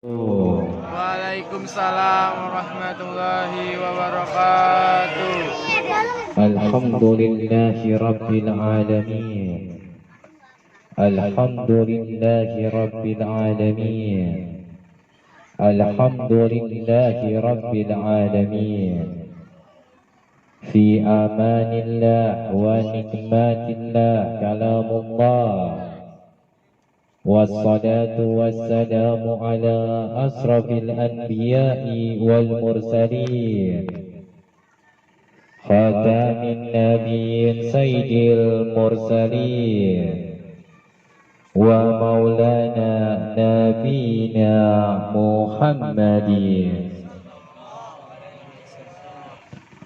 Waalaikumsalam warahmatullahi wabarakatuh. Alhamdulillahi Rabbil Alamin. Alhamdulillahi Rabbil Alamin. Alhamdulillahi Rabbil Alamin. Fi amanillah wa nikmatillah kalamullah. Wassalatu wassalamu ala asrafil anbiya'i wal mursalin khatamin nabiyyin sayyidil mursalin wa maulana nabiyina Muhammadin.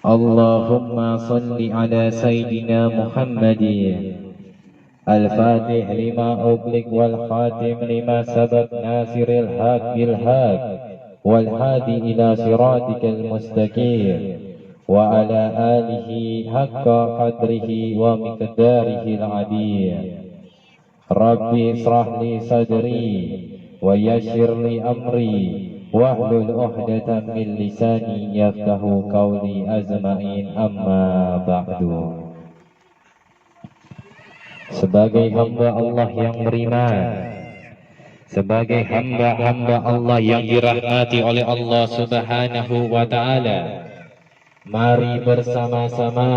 Allahumma salli ala sayyidina Muhammadin الفاتح لما أغلق والخاتم لما سبق ناصر الحق بالحق والهادي إلى صراطك المستقيم وعلى آله حق قدره ومقداره العظيم. ربي اشرح لي صدري ويسر لي أمري واحلل عقدة من لساني يفقه قولي أجمعين. أما بعد. Sebagai hamba Allah yang beriman, sebagai hamba-hamba Allah yang dirahmati oleh Allah Subhanahu wa ta'ala, mari bersama-sama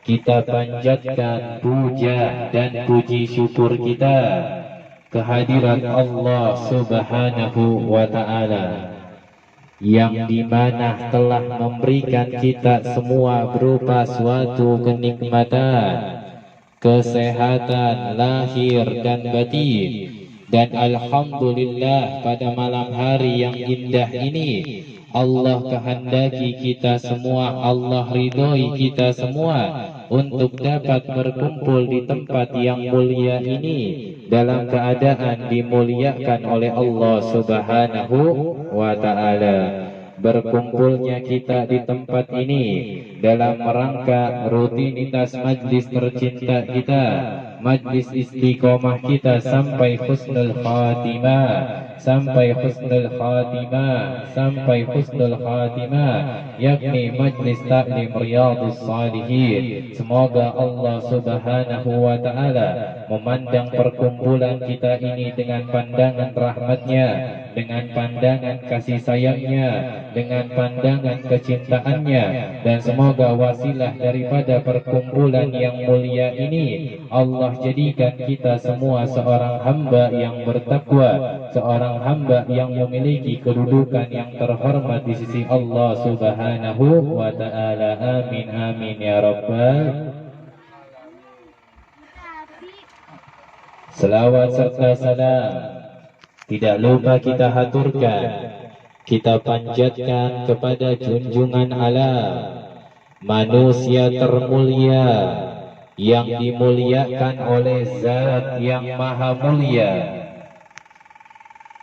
kita panjatkan puja dan puji syukur kita kehadirat Allah Subhanahu wa ta'ala, yang dimana telah memberikan kita semua berupa suatu kenikmatan, kesehatan lahir dan batin. Dan alhamdulillah pada malam hari yang indah ini Allah kehendaki kita semua, Allah ridhoi kita semua untuk dapat berkumpul di tempat yang mulia ini dalam keadaan dimuliakan oleh Allah Subhanahu wa ta'ala. Berkumpulnya kita di tempat ini dalam rangka rutinitas majlis tercinta kita, majlis istiqomah kita sampai husnul khatimah, sampai husnul khatimah, sampai husnul khatimah, yakni majlis taklim riyadhus salihin. Semoga Allah Subhanahu wa ta'ala memandang perkumpulan kita ini dengan pandangan rahmatnya, dengan pandangan kasih sayangnya, dengan pandangan kecintaannya, dan semoga wasilah daripada perkumpulan yang mulia ini Allah jadikan kita semua seorang hamba yang bertakwa, seorang hamba yang memiliki kedudukan yang terhormat di sisi Allah Subhanahu wa ta'ala. Amin amin ya rabbal. Selawat serta salam tidak lupa kita haturkan, kita panjatkan kepada junjungan alam, manusia termulia yang dimuliakan oleh Zat yang Maha Mulia.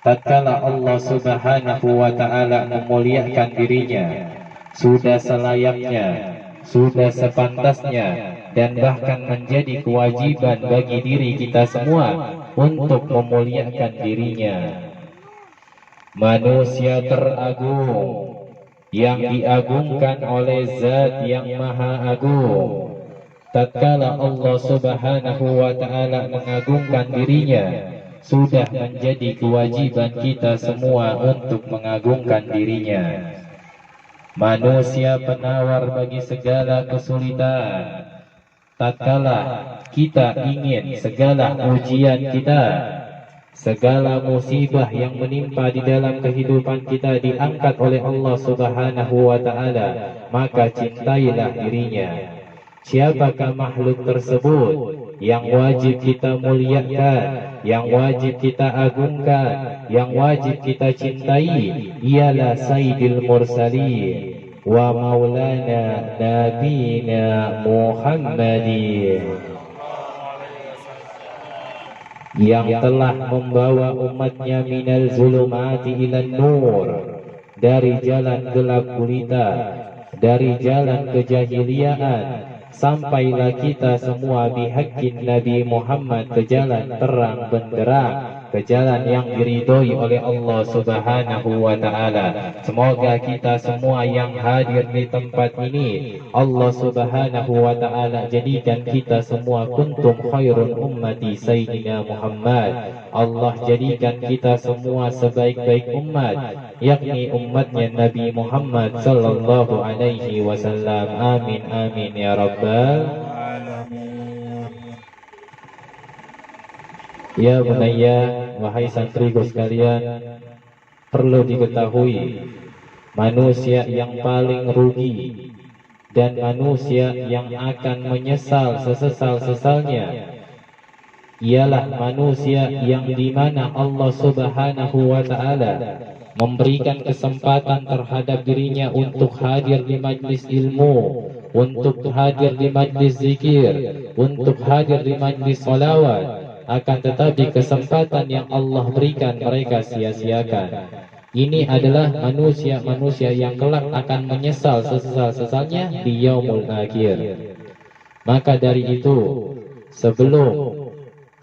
Tatkala Allah Subhanahu wa ta'ala memuliakan dirinya, sudah selayaknya, sudah sepantasnya, dan bahkan menjadi kewajiban bagi diri kita semua untuk memuliakan dirinya. Manusia teragung yang diagungkan oleh Zat yang Maha Agung. Tatkala Allah Subhanahu wa ta'ala mengagungkan dirinya, sudah menjadi kewajiban kita semua untuk mengagungkan dirinya. Manusia penawar bagi segala kesulitan. Tatkala kita ingin segala ujian kita, segala musibah yang menimpa di dalam kehidupan kita diangkat oleh Allah Subhanahu wa ta'ala, maka cintailah dirinya. Siapakah makhluk tersebut yang wajib kita muliakan, yang wajib kita agungkan, yang wajib kita cintai? Ialah Sayyidil Mursalin wa maulana nabiyina Muhammadin, yang telah membawa umatnya minal zulumati ilan nur, dari jalan gelap gulita, dari jalan kejahiliaan, sampailah kita semua bihaqqin Nabi Muhammad ke jalan terang benderang, ke jalan yang diridhoi oleh Allah Subhanahu wa taala. Semoga kita semua yang hadir di tempat ini Allah Subhanahu wa taala jadikan kita semua kuntum khairun ummati sayyidina Muhammad. Allah jadikan kita semua sebaik-baik umat, yakni umatnya Nabi Muhammad sallallahu alaihi wasallam. Amin amin ya rabbal. Ya bunayya, wahai santriku sekalian, perlu diketahui manusia yang paling rugi dan manusia yang akan menyesal sesesal-sesalnya ialah manusia yang dimana Allah Subhanahu wa ta'ala memberikan kesempatan terhadap dirinya untuk hadir di majlis ilmu, untuk hadir di majlis zikir, untuk hadir di majlis salawat. Akan tetapi kesempatan yang Allah berikan mereka sia-siakan. Ini adalah manusia-manusia yang kelak akan menyesal sesal-sesalnya di yaumul akhir. Maka dari itu, sebelum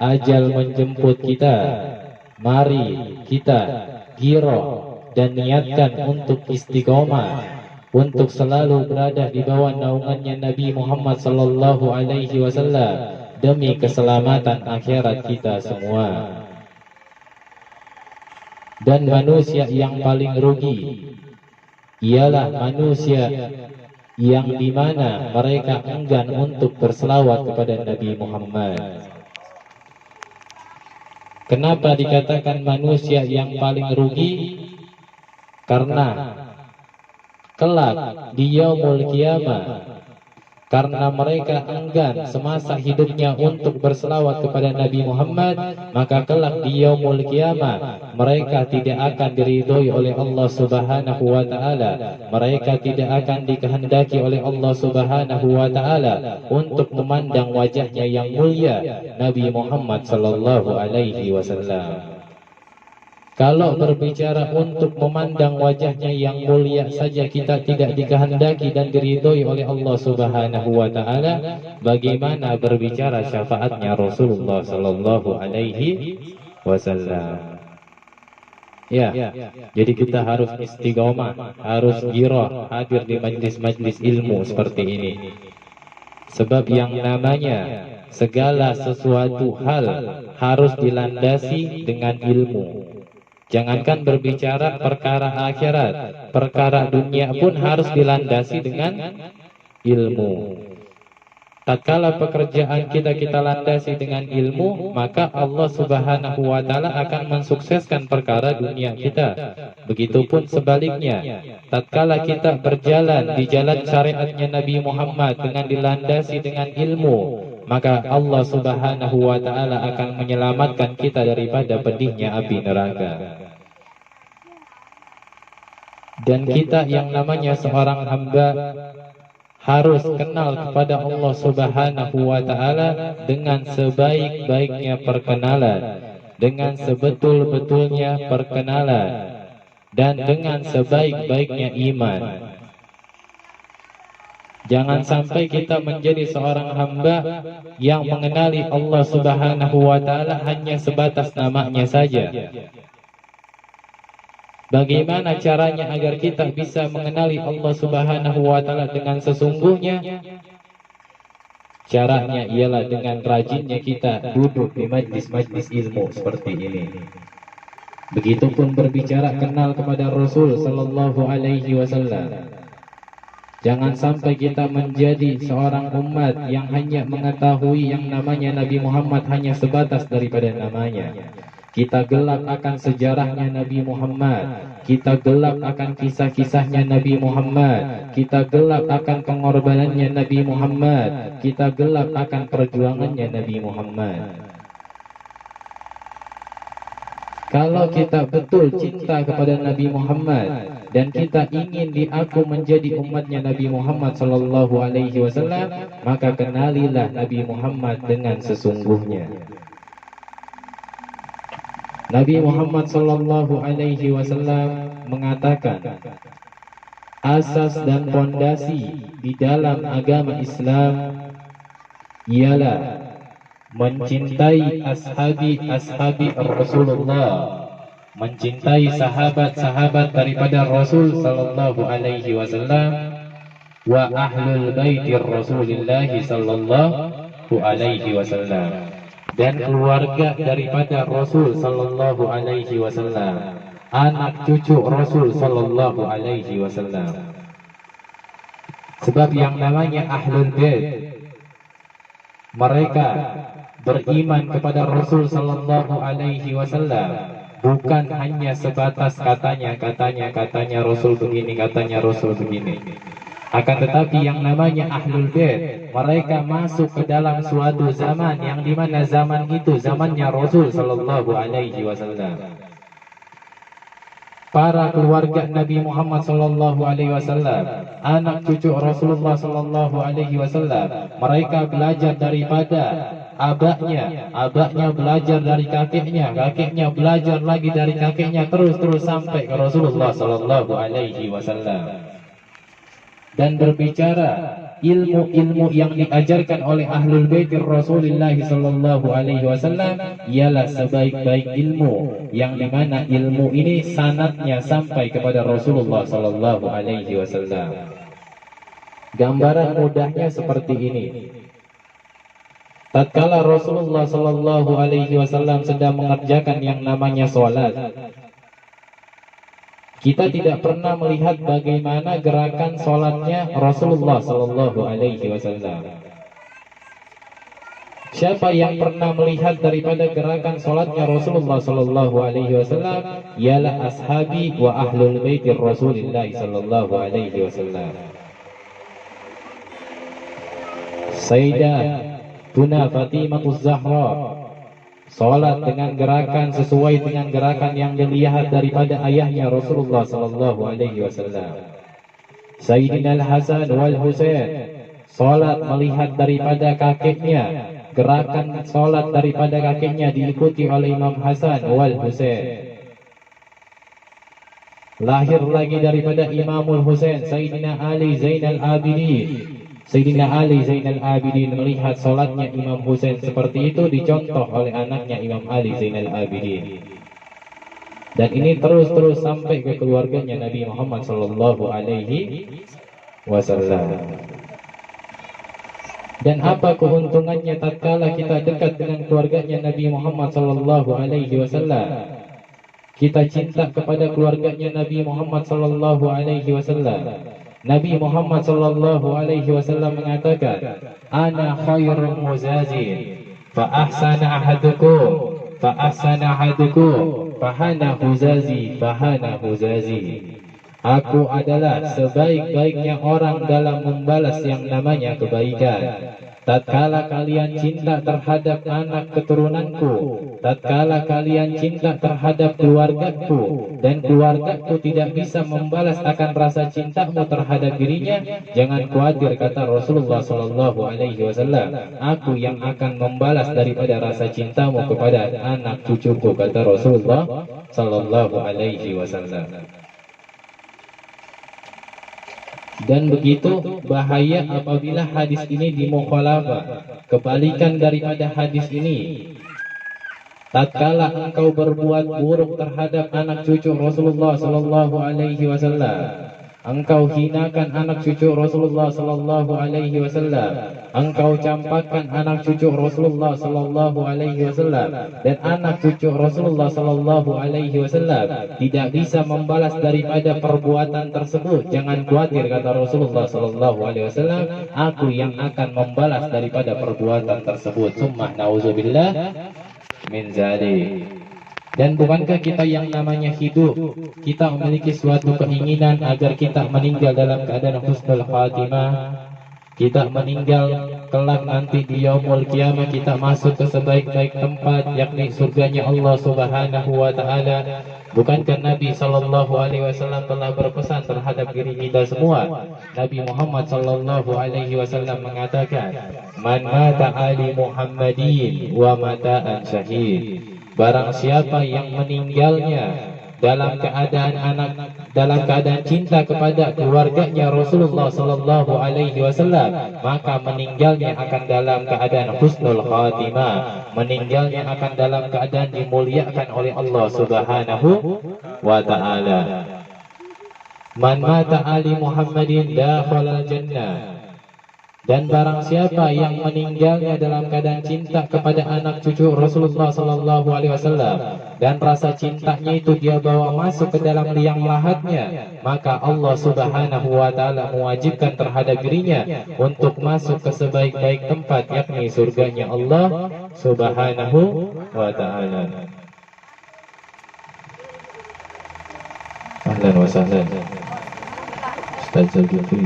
ajal menjemput kita, mari kita giroh dan niatkan untuk istiqomah, untuk selalu berada di bawah naungannya Nabi Muhammad sallallahu alaihi wasallam demi keselamatan akhirat kita semua. Dan manusia yang paling rugi ialah manusia yang dimana mereka enggan untuk berselawat kepada Nabi Muhammad. Kenapa dikatakan manusia yang paling rugi? Karena kelak di yaumul qiyamah, karena mereka enggan semasa hidupnya untuk berselawat kepada Nabi Muhammad, maka kelak di yaumul qiyamah mereka tidak akan diridhoi oleh Allah Subhanahu wa taala. Mereka tidak akan dikehendaki oleh Allah Subhanahu wa taala untuk memandang wajahnya yang mulia Nabi Muhammad sallallahu alaihi wasallam. Kalau berbicara untuk memandang wajahnya yang mulia saja kita tidak dikehendaki dan diridhoi oleh Allah Subhanahu wa taala, bagaimana berbicara syafaatnya Rasulullah sallallahu alaihi wasallam? Ya, jadi kita harus istiqomah, harus giroh hadir di majlis-majlis ilmu seperti ini. Sebab yang namanya segala sesuatu hal harus dilandasi dengan ilmu. Jangankan berbicara perkara akhirat, perkara dunia pun harus dilandasi dengan ilmu. Tatkala pekerjaan kita landasi dengan ilmu, maka Allah Subhanahu wa taala akan mensukseskan perkara dunia kita. Begitupun sebaliknya, tatkala kita berjalan di jalan syariatnya Nabi Muhammad dengan dilandasi dengan ilmu, maka Allah Subhanahu wa taala akan menyelamatkan kita daripada pedihnya api neraka. Dan kita yang namanya seorang hamba harus kenal kepada Allah Subhanahu wa taala dengan sebaik-baiknya perkenalan, dengan sebetul-betulnya perkenalan, dan dengan sebaik-baiknya iman. Jangan sampai kita menjadi seorang hamba yang mengenali Allah Subhanahu wa taala hanya sebatas namanya saja. Bagaimana caranya agar kita bisa mengenali Allah Subhanahu wa taala dengan sesungguhnya? Caranya ialah dengan rajinnya kita duduk di majlis-majlis ilmu seperti ini. Begitupun berbicara kenal kepada Rasul sallallahu alaihi wasallam. Jangan sampai kita menjadi seorang umat yang hanya mengetahui yang namanya Nabi Muhammad hanya sebatas daripada namanya. Kita gelap akan sejarahnya Nabi Muhammad, kita gelap akan kisah-kisahnya Nabi Muhammad, kita gelap akan pengorbanannya Nabi Muhammad, kita gelap akan perjuangannya Nabi Muhammad. Kalau kita betul cinta kepada Nabi Muhammad dan kita ingin diaku menjadi umatnya Nabi Muhammad sallallahu alaihi wasallam, maka kenalilah Nabi Muhammad dengan sesungguhnya. Nabi Muhammad sallallahu alaihi wasallam mengatakan, asas dan pondasi di dalam agama Islam ialah mencintai ashabi Rasulullah, mencintai sahabat-sahabat daripada Rasul sallallahu alaihi wasallam, wa ahlul baiti Rasulillah sallallahu alaihi wasallam, dan keluarga daripada Rasul sallallahu alaihi wasallam, anak cucu Rasul sallallahu alaihi wasallam. Sebab yang namanya ahlul bait, mereka beriman kepada Rasul sallallahu alaihi wasallam bukan hanya sebatas katanya Rasul begini, katanya Rasul begini. Akan tetapi yang namanya ahlul bait, mereka masuk ke dalam suatu zaman yang dimana zaman itu zamannya Rasul sallallahu alaihi wasallam. Para keluarga Nabi Muhammad sallallahu alaihi wasallam, anak cucu Rasulullah sallallahu alaihi wasallam, mereka belajar daripada abahnya belajar dari kakeknya belajar lagi dari kakeknya, terus sampai ke Rasulullah sallallahu alaihi wasallam. Dan berbicara ilmu-ilmu yang diajarkan oleh ahlul bait Rasulullah sallallahu alaihi wasallam ialah sebaik-baik ilmu, yang dimana ilmu ini sanadnya sampai kepada Rasulullah sallallahu alaihi wasallam. Gambaran mudahnya seperti ini. Tatkala Rasulullah sallallahu alaihi wasallam sedang mengerjakan yang namanya salat, kita tidak pernah melihat bagaimana gerakan sholatnya Rasulullah sallallahu alaihi wasallam. Siapa yang pernah melihat daripada gerakan sholatnya Rasulullah sallallahu alaihi wasallam ialah ashabi wa ahlul bait Rasulullah sallallahu alaihi wasallam. Sayyidah Tuna Fatimah Az-Zahra sholat dengan gerakan sesuai dengan gerakan yang dilihat daripada ayahnya Rasulullah sallallahu alaihi wasallam. Sayyidina Al-Hasan wal Husain sholat melihat daripada kakeknya, gerakan sholat daripada kakeknya diikuti oleh Imam Hasan wal Husain. Lahir lagi daripada Imamul Husain, Sayyidina Ali Zainal Abidin. Sayyidina Ali Zainal Abidin melihat sholatnya Imam Husain seperti itu dicontoh oleh anaknya Imam Ali Zainal Abidin. Dan ini terus sampai ke keluarganya Nabi Muhammad sallallahu alaihi wasallam. Dan apa keuntungannya tatkala kita dekat dengan keluarganya Nabi Muhammad sallallahu alaihi wasallam? Kita cinta kepada keluarganya Nabi Muhammad sallallahu alaihi wasallam. Nabi Muhammad sallallahu alaihi wasallam mengatakan, "Ana khairul muzazin, fa ahsana ahadukum, fahana huzazi. Aku adalah sebaik-baiknya orang dalam membalas yang namanya kebaikan. Tatkala kalian cinta terhadap anak keturunanku, tatkala kalian cinta terhadap keluargaku, dan keluargaku tidak bisa membalas akan rasa cintamu terhadap dirinya, jangan khawatir," kata Rasulullah sallallahu alaihi wasallam, "aku yang akan membalas daripada rasa cintamu kepada anak cucuku," kata Rasulullah sallallahu alaihi wasallam. Dan begitu bahaya apabila hadis ini dimukhalafah, kebalikan daripada hadis ini. Tatkala engkau berbuat buruk terhadap anak cucu Rasulullah sallallahu alaihi wasallam, engkau hinakan anak cucu Rasulullah sallallahu alaihi wasallam, engkau campakkan anak cucu Rasulullah sallallahu alaihi wasallam, dan anak cucu Rasulullah sallallahu alaihi wasallam tidak bisa membalas daripada perbuatan tersebut, jangan khawatir, kata Rasulullah sallallahu alaihi wasallam, aku yang akan membalas daripada perbuatan tersebut. Summa nauzubillah min zalik. Dan bukankah kita yang namanya hidup, kita memiliki suatu keinginan agar kita meninggal dalam keadaan husnul khatimah, kita meninggal kelak nanti di yaumul qiyamah kita masuk ke sebaik-baik tempat, yakni surganya Allah Subhanahu wa taala. Bukankah Nabi sallallahu alaihi wasallam telah berpesan terhadap diri kita semua? Nabi Muhammad sallallahu alaihi wasallam mengatakan, "Man mata ali Muhammadin wa mata'an syahid." Barang siapa yang meninggalnya dalam keadaan cinta kepada keluarganya Rasulullah sallallahu alaihi wasallam, maka meninggalnya akan dalam keadaan husnul khatimah, meninggalnya akan dalam keadaan dimuliakan oleh Allah Subhanahu wa taala. Man mata ali Muhammadin dakhala jannah. Dan barang siapa yang meninggalnya dalam keadaan cinta kepada anak cucu Rasulullah sallallahu alaihi wasallam dan rasa cintanya itu dia bawa masuk ke dalam liang lahatnya, maka Allah Subhanahu wa taala mewajibkan terhadap dirinya untuk masuk ke sebaik-baik tempat, yakni surganya Allah Subhanahu wa taala. Ahlan wa sahlan Ustaz Zulkifli.